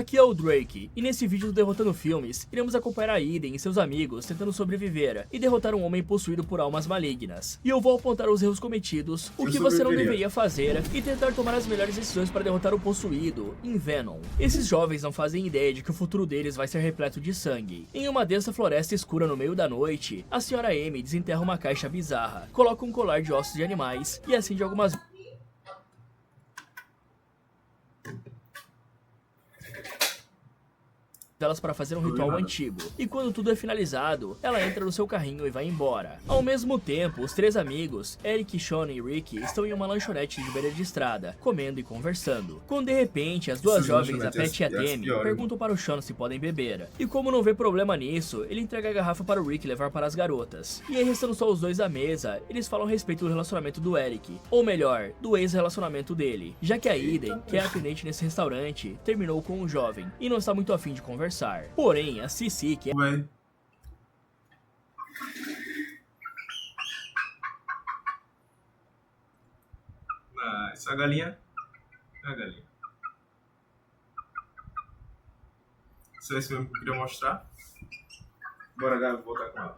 Aqui é o Drake, e nesse vídeo do Derrotando Filmes, iremos acompanhar a Aiden e seus amigos tentando sobreviver e derrotar um homem possuído por almas malignas. E eu vou apontar os erros cometidos, o que você não deveria fazer, e tentar tomar as melhores decisões para derrotar o possuído em Venom. Esses jovens não fazem ideia de que o futuro deles vai ser repleto de sangue. Em uma densa floresta escura no meio da noite, a Sra. Amy desenterra uma caixa bizarra, coloca um colar de ossos de animais e acende algumas delas para fazer um ritual antigo, e quando tudo é finalizado, ela entra no seu carrinho e vai embora. Ao mesmo tempo, os três amigos, Eric, Sean e Rick, estão em uma lanchonete de beira de estrada, comendo e conversando, quando de repente as duas jovens, a Pat e a Tammy, perguntam para o Sean se podem beber, e como não vê problema nisso, ele entrega a garrafa para o Rick levar para as garotas. E aí, restando só os dois à mesa, eles falam a respeito do relacionamento do Eric, ou melhor, do ex-relacionamento dele, já que a Aiden, que é atendente nesse restaurante, terminou com um jovem, e não está muito afim de conversar. Porém, a Cici, que é... Essa galinha é a galinha. Isso é isso mesmo que eu queria mostrar. Bora, voltar com ela.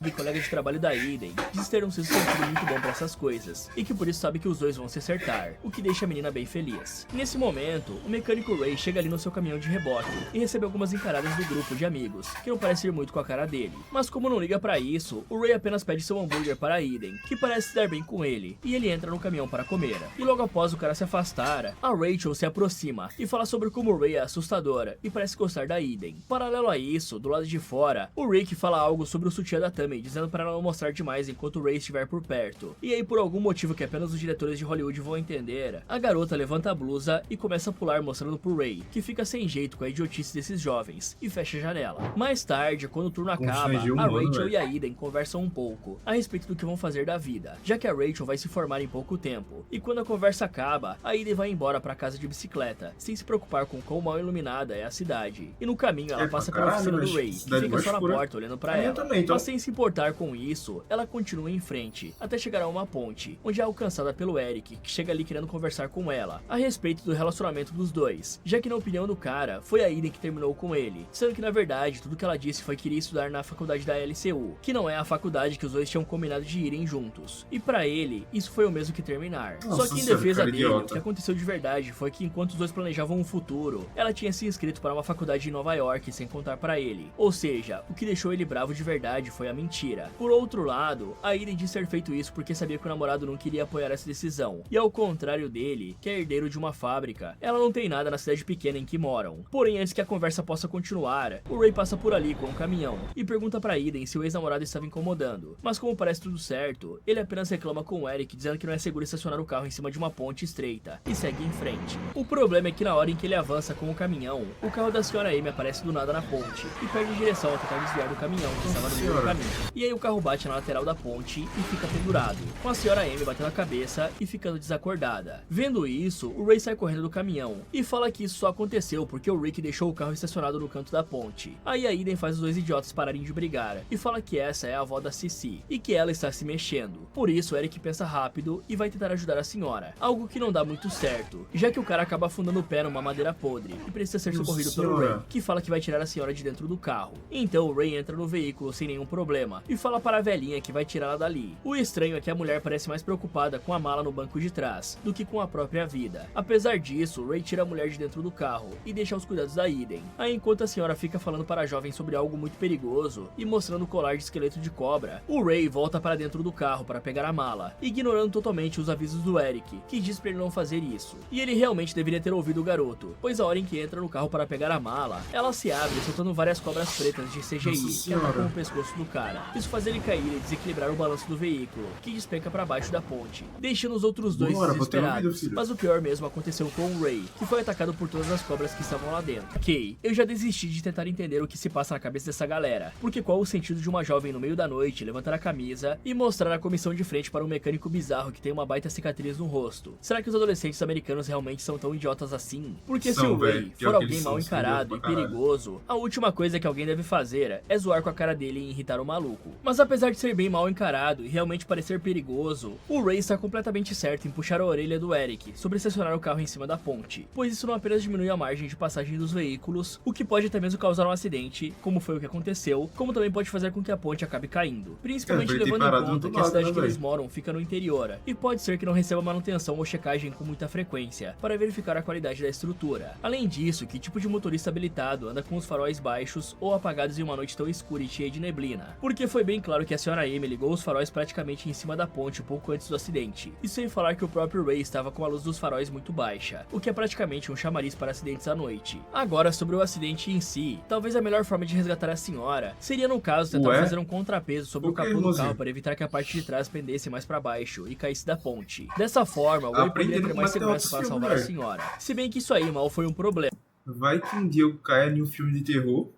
de colega de trabalho da Aiden, diz ter um senso sentido muito bom pra essas coisas, e que por isso sabe que os dois vão se acertar, o que deixa a menina bem feliz. Nesse momento, o mecânico Ray chega ali no seu caminhão de reboque, e recebe algumas encaradas do grupo de amigos, que não parece ir muito com a cara dele. Mas como não liga pra isso, o Ray apenas pede seu hambúrguer para a Aiden, que parece se dar bem com ele, e ele entra no caminhão para comer. E logo após o cara se afastar, a Rachel se aproxima, e fala sobre como o Ray é assustadora, e parece gostar da Aiden. Paralelo a isso, do lado de fora, o Rick fala algo sobre o sutiã da Tammy, dizendo para ela não mostrar demais enquanto o Ray estiver por perto. E aí, por algum motivo que apenas os diretores de Hollywood vão entender, a garota levanta a blusa e começa a pular mostrando pro Ray, que fica sem jeito com a idiotice desses jovens, e fecha a janela. Mais tarde, quando o turno acaba, a Rachel e a Aiden conversam um pouco, a respeito do que vão fazer da vida, já que a Rachel vai se formar em pouco tempo. E quando a conversa acaba, a Aiden vai embora pra casa de bicicleta, sem se preocupar com quão mal iluminada é a cidade. E no caminho, ela passa pela oficina do Ray, que fica só na porta olhando pra ela. Mas sem se importar com isso, ela continua em frente, até chegar a uma ponte, onde é alcançada pelo Eric, que chega ali querendo conversar com ela, a respeito do relacionamento dos dois, já que na opinião do cara, foi a Aiden que terminou com ele, sendo que na verdade, tudo que ela disse foi que iria estudar na faculdade da LCU, que não é a faculdade que os dois tinham combinado de irem juntos, e pra ele, isso foi o mesmo que terminar. Nossa, só que em defesa dele, o que aconteceu de verdade foi que enquanto os dois planejavam um futuro, ela tinha se inscrito para uma faculdade em Nova York sem contar pra ele, ou seja, o que deixou ele bravo de verdade foi a mentira. Por outro lado, a Aiden diz ter feito isso porque sabia que o namorado não queria apoiar essa decisão, e ao contrário dele, que é herdeiro de uma fábrica, ela não tem nada na cidade pequena em que moram. Porém, antes que a conversa possa continuar, o Ray passa por ali com um caminhão, e pergunta pra Aiden se o ex-namorado estava incomodando, mas como parece tudo certo, ele apenas reclama com o Eric dizendo que não é seguro estacionar o carro em cima de uma ponte estreita, e segue em frente. O problema é que na hora em que ele avança com o caminhão, o carro da Sra. Amy aparece do nada na ponte, e perde direção ao tentar desviar do caminhão que estava no meio do caminho. E aí o carro bate na lateral da ponte e fica pendurado, com a Sra. Amy batendo a cabeça e ficando desacordada. Vendo isso, o Ray sai correndo do caminhão e fala que isso só aconteceu porque o Rick deixou o carro estacionado no canto da ponte. Aí a Aiden faz os dois idiotas pararem de brigar e fala que essa é a avó da Cici e que ela está se mexendo. Por isso, Eric pensa rápido e vai tentar ajudar a senhora, algo que não dá muito certo, já que o cara acaba afundando o pé numa madeira podre e precisa ser socorrido pelo Ray, que fala que vai tirar a senhora de dentro do carro. Então o Ray entra no veículo sem nenhum problema e fala para a velhinha que vai tirá-la dali. O estranho é que a mulher parece mais preocupada com a mala no banco de trás do que com a própria vida. Apesar disso, Ray tira a mulher de dentro do carro e deixa aos cuidados da Aiden. Aí enquanto a senhora fica falando para a jovem sobre algo muito perigoso e mostrando o colar de esqueleto de cobra, o Ray volta para dentro do carro para pegar a mala, ignorando totalmente os avisos do Eric, que diz para ele não fazer isso. E ele realmente deveria ter ouvido o garoto, pois a hora em que entra no carro para pegar a mala, ela se abre soltando várias cobras pretas de CGI que atacam o pescoço do cara. Isso faz ele cair e desequilibrar o balanço do veículo, que despenca para baixo da ponte, deixando os outros dois desesperados. Mas o pior mesmo aconteceu com o Ray, que foi atacado por todas as cobras que estavam lá dentro. Ok, eu já desisti de tentar entender o que se passa na cabeça dessa galera, porque qual o sentido de uma jovem no meio da noite levantar a camisa e mostrar a comissão de frente para um mecânico bizarro que tem uma baita cicatriz no rosto? Será que os adolescentes americanos realmente são tão idiotas assim? Porque se o Ray for alguém mal encarado e perigoso, a última coisa que alguém deve fazer é zoar com a cara dele e irritar o maluco. maluco. Mas apesar de ser bem mal encarado e realmente parecer perigoso, o Ray está completamente certo em puxar a orelha do Eric sobre estacionar o carro em cima da ponte, pois isso não apenas diminui a margem de passagem dos veículos, o que pode até mesmo causar um acidente, como foi o que aconteceu, como também pode fazer com que a ponte acabe caindo, principalmente levando em conta que a cidade que eles moram fica no interior, e pode ser que não receba manutenção ou checagem com muita frequência, para verificar a qualidade da estrutura. Além disso, que tipo de motorista habilitado anda com os faróis baixos ou apagados em uma noite tão escura e cheia de neblina? Porque foi bem claro que a senhora Amy ligou os faróis praticamente em cima da ponte pouco antes do acidente, e sem falar que o próprio Ray estava com a luz dos faróis muito baixa, o que é praticamente um chamariz para acidentes à noite. Agora, sobre o acidente em si, talvez a melhor forma de resgatar a senhora seria, no caso, tentar fazer um contrapeso sobre o capô do carro para evitar que a parte de trás pendesse mais para baixo e caísse da ponte. Dessa forma, o Ray poderia ter mais segurança para salvar a senhora. Se bem que isso aí mal foi um problema. Vai que um dia eu caia em um filme de terror,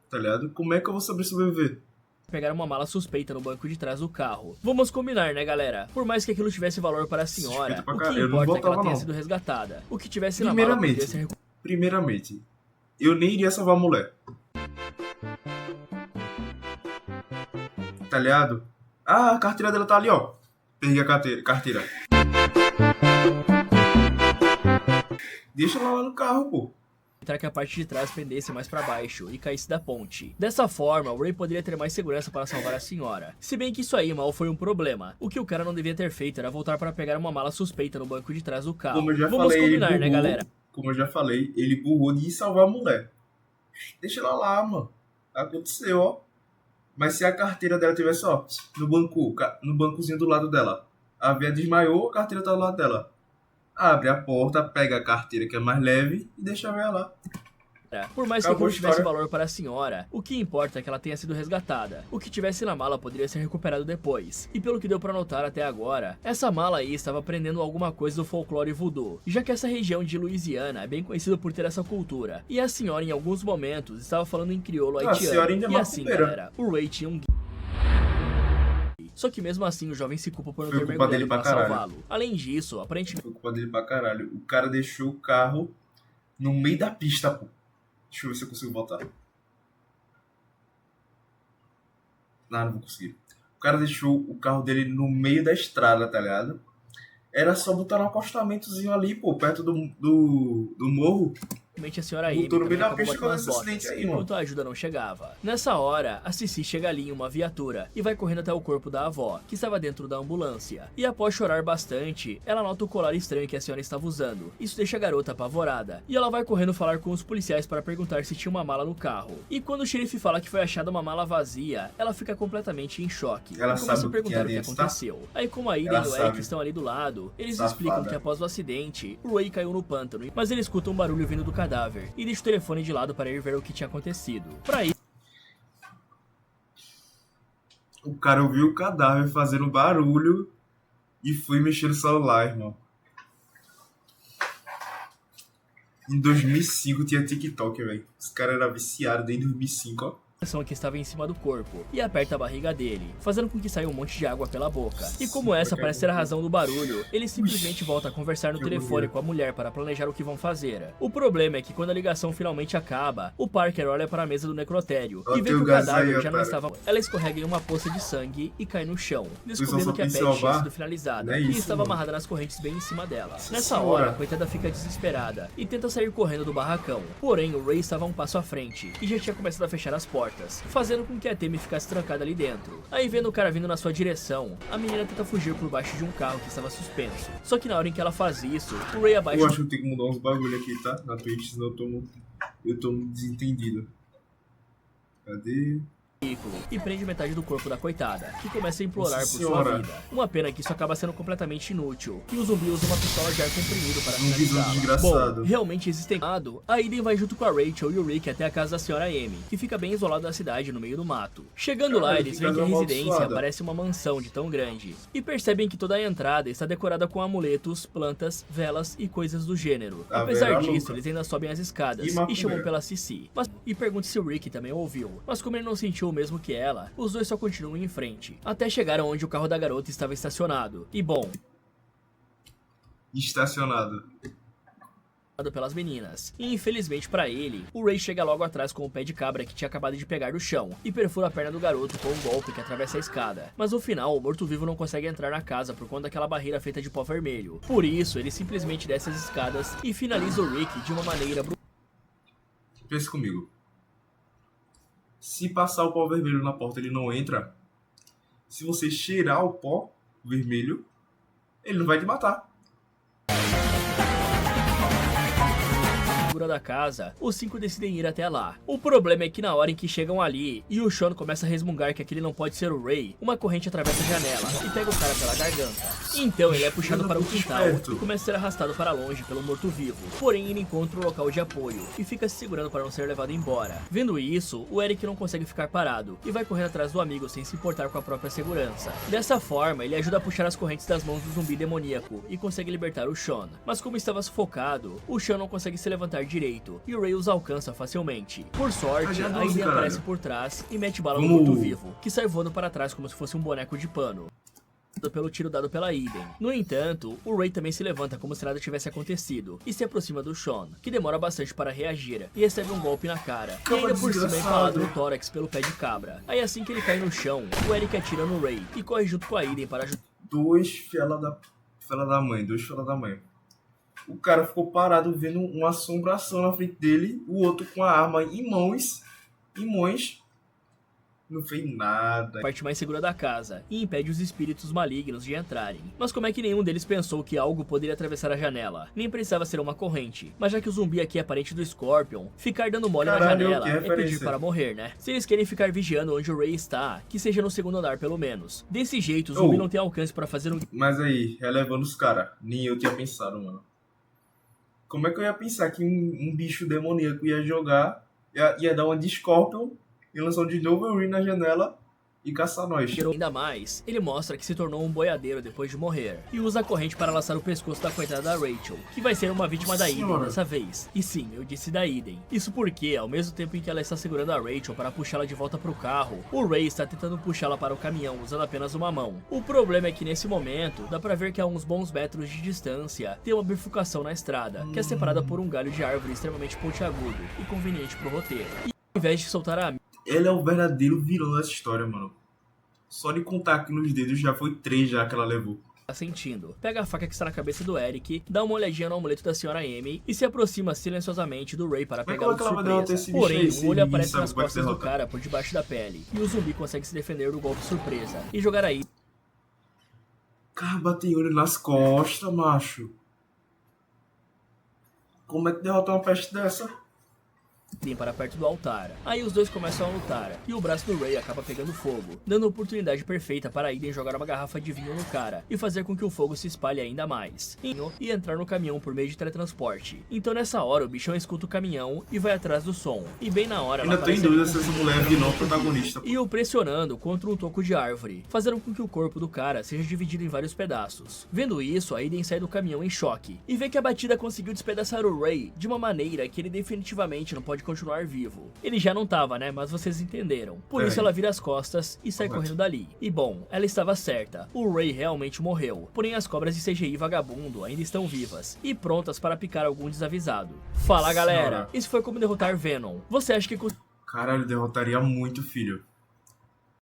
tá ligado? Como é que eu vou saber sobreviver? Pegar uma mala suspeita no banco de trás do carro. Vamos combinar, né, galera? Por mais que aquilo tivesse valor para a senhora, o que importa é que ela tenha sido resgatada. O que tivesse na mala poderia ser... Primeiramente, eu nem iria salvar a mulher. Tá ligado? Ah, a carteira dela tá ali, ó. Peguei a carteira. Deixa ela lá no carro, pô. Evitar que a parte de trás pendesse mais para baixo e caísse da ponte. Dessa forma, o Ray poderia ter mais segurança para salvar a senhora. Se bem que isso aí mal foi um problema. O que o cara não devia ter feito era voltar para pegar uma mala suspeita no banco de trás do carro. Vamos combinar, né, galera? Como eu já falei, ele burrou de ir salvar a mulher. Deixa ela lá, mano. Aconteceu, ó. Mas se a carteira dela tivesse, ó, no bancozinho do lado dela. A véia desmaiou, a carteira tá do lado dela. Abre a porta, pega a carteira que é mais leve e deixa a véia lá. Por mais que aquilo tivesse valor para a senhora, o que importa é que ela tenha sido resgatada. O que tivesse na mala poderia ser recuperado depois. E pelo que deu para notar até agora, essa mala aí estava aprendendo alguma coisa do folclore voodoo, já que essa região de Louisiana é bem conhecida por ter essa cultura. E a senhora em alguns momentos estava falando em crioulo haitiano. E assim, galera, o Ray tinha um... Só que mesmo assim o jovem se culpa por não ter mergulhado para salvá-lo. Além disso, aparentemente... Foi culpa dele pra caralho. O cara deixou o carro no meio da pista, pô. Deixa eu ver se eu consigo voltar. Não vou conseguir. O cara deixou o carro dele no meio da estrada, tá ligado? Era só botar um acostamentozinho ali, pô, perto do morro. A senhora Amy também acabou batendo as botas, enquanto a ajuda não chegava. Nessa hora, a Cici chega ali em uma viatura e vai correndo até o corpo da avó, que estava dentro da ambulância. E após chorar bastante, ela nota o colar estranho que a senhora estava usando. Isso deixa a garota apavorada. E ela vai correndo falar com os policiais para perguntar se tinha uma mala no carro. E quando o xerife fala que foi achada uma mala vazia, ela fica completamente em choque. Ela começa a perguntar o que aconteceu. Aí como a Ida e o Eric estão ali do lado, eles explicam que após o acidente, o Ray caiu no pântano, mas ele escuta um barulho vindo do cadáver e deixa o telefone de lado para ir ver o que tinha acontecido. Para isso, o cara ouviu o cadáver fazendo barulho e foi mexer no celular, irmão. Em 2005 tinha TikTok, velho. Os caras eram viciados desde 2005, ó. que estava em cima do corpo e aperta a barriga dele, fazendo com que saia um monte de água pela boca. E como essa parece ser a razão do barulho, ele simplesmente volta a conversar no telefone com a mulher para planejar o que vão fazer. O problema é que quando a ligação finalmente acaba, o Parker olha para a mesa do necrotério e vê que o cadáver já não estava... Ela escorrega em uma poça de sangue e cai no chão, descobrindo que a Beth tinha sido finalizada e estava amarrada nas correntes bem em cima dela. Nessa hora, a coitada fica desesperada e tenta sair correndo do barracão. Porém, o Ray estava um passo à frente e já tinha começado a fechar as portas, fazendo com que a Tammy ficasse trancada ali dentro. Aí vendo o cara vindo na sua direção, a menina tenta fugir por baixo de um carro que estava suspenso. Só que na hora em que ela faz isso, o Ray abaixa... Eu acho que eu tenho que mudar uns bagulho aqui, tá? Na Twitch, senão eu tô desentendido. Cadê? E prende metade do corpo da coitada, que começa a implorar por sua vida. Uma pena que isso acaba sendo completamente inútil, e o zumbi usa uma pistola de ar comprimido para finalizá-la. Bom, realmente existem... A Aiden vai junto com a Rachel e o Rick até a casa da senhora Amy, que fica bem isolada da cidade no meio do mato. Chegando lá, eles veem que a residência parece uma mansão de tão grande, e percebem que toda a entrada está decorada com amuletos, plantas, velas e coisas do gênero. Apesar disso, eles ainda sobem as escadas e chamam pela Cici, e perguntam se o Rick também ouviu, mas como ele não sentiu o mesmo que ela, os dois só continuam em frente, até chegar onde o carro da garota estava estacionado. E bom... Estacionado. pelas meninas. E infelizmente pra ele, o Ray chega logo atrás com o pé de cabra que tinha acabado de pegar do chão e perfura a perna do garoto com um golpe que atravessa a escada. Mas no final, o morto-vivo não consegue entrar na casa por conta daquela barreira feita de pó vermelho. Por isso, ele simplesmente desce as escadas e finaliza o Rick de uma maneira brutal. Pensa comigo. Se passar o pó vermelho na porta, ele não entra. Se você cheirar o pó vermelho, ele não vai te matar. Da casa, os 5 decidem ir até lá. O problema é que na hora em que chegam ali e o Sean começa a resmungar que aquele não pode ser o Ray, uma corrente atravessa a janela e pega o cara pela garganta. Então ele é puxado para o quintal e começa a ser arrastado para longe pelo morto-vivo. Porém ele encontra um local de apoio e fica se segurando para não ser levado embora. Vendo isso, o Eric não consegue ficar parado e vai correndo atrás do amigo sem se importar com a própria segurança. Dessa forma, ele ajuda a puxar as correntes das mãos do zumbi demoníaco e consegue libertar o Sean. Mas como estava sufocado, o Sean não consegue se levantar direito e o Ray os alcança facilmente. Por sorte, a Aiden aparece por trás e mete bala no morto-vivo, que sai voando para trás como se fosse um boneco de pano pelo tiro dado pela Aiden. No entanto, o Ray também se levanta como se nada tivesse acontecido e se aproxima do Sean, que demora bastante para reagir e recebe um golpe na cara e ainda por cima é empalado no tórax pelo pé de cabra. Aí assim que ele cai no chão, o Eric atira no Ray e corre junto com a Aiden para ajudar. Dois fela da mãe. O cara ficou parado vendo uma assombração na frente dele, o outro com a arma em mãos, não fez nada. A parte mais segura da casa e impede os espíritos malignos de entrarem. Mas como é que nenhum deles pensou que algo poderia atravessar a janela? Nem precisava ser uma corrente. Mas já que o zumbi aqui é parente do Scorpion, ficar dando mole na janela é pedir para morrer, né? Se eles querem ficar vigiando onde o Ray está, que seja no segundo andar pelo menos. Desse jeito, o zumbi não tem alcance para fazer um... Mas aí, relevando os caras, nem eu tinha pensado, mano. Como é que eu ia pensar que um bicho demoníaco ia jogar, ia dar uma de Scorpion e lançar um de Wolverine na janela e caçar nós? Ainda mais, ele mostra que se tornou um boiadeiro depois de morrer e usa a corrente para laçar o pescoço da coitada da Rachel, que vai ser uma vítima da Aiden dessa vez. E sim, eu disse da Aiden. Isso porque, ao mesmo tempo em que ela está segurando a Rachel para puxá-la de volta pro carro, o Ray está tentando puxá-la para o caminhão usando apenas uma mão. O problema é que nesse momento, dá pra ver que a uns bons metros de distância, tem uma bifurcação na estrada, que é separada por um galho de árvore extremamente pontiagudo e conveniente pro roteiro. E ao invés de soltar a Ele é o verdadeiro vilão dessa história, mano. Só de contar aqui nos dedos já foi 3 já que ela levou. Sentindo. Pega a faca que está na cabeça do Eric, dá uma olhadinha no amuleto da senhora Amy e se aproxima silenciosamente do Ray para pegá-lo de surpresa. Porém, o olho aparece nas costas do cara por debaixo da pele e o zumbi consegue se defender do golpe surpresa e jogar aí. Cara, tem olho nas costas, macho. Como é que derrota uma peste dessa? Para perto do altar. Aí os dois começam a lutar e o braço do Ray acaba pegando fogo, dando a oportunidade perfeita para Aiden jogar uma garrafa de vinho no cara e fazer com que o fogo se espalhe ainda mais e entrar no caminhão por meio de teletransporte. Então nessa hora o bichão escuta o caminhão e vai atrás do som e bem na hora ainda tem dúvida se essa mulher é vilão protagonista. E o pressionando contra um toco de árvore, fazendo com que o corpo do cara seja dividido em vários pedaços. Vendo isso, Aiden sai do caminhão em choque e vê que a batida conseguiu despedaçar o Ray de uma maneira que ele definitivamente não pode continuar vivo. Ele já não tava, né? Mas vocês entenderam. Por isso ela vira as costas e sai correndo dali. E bom, ela estava certa. O Ray realmente morreu. Porém as cobras de CGI vagabundo ainda estão vivas e prontas para picar algum desavisado. Fala galera, isso foi como derrotar Venom. Você acha que... Caralho, derrotaria muito, filho.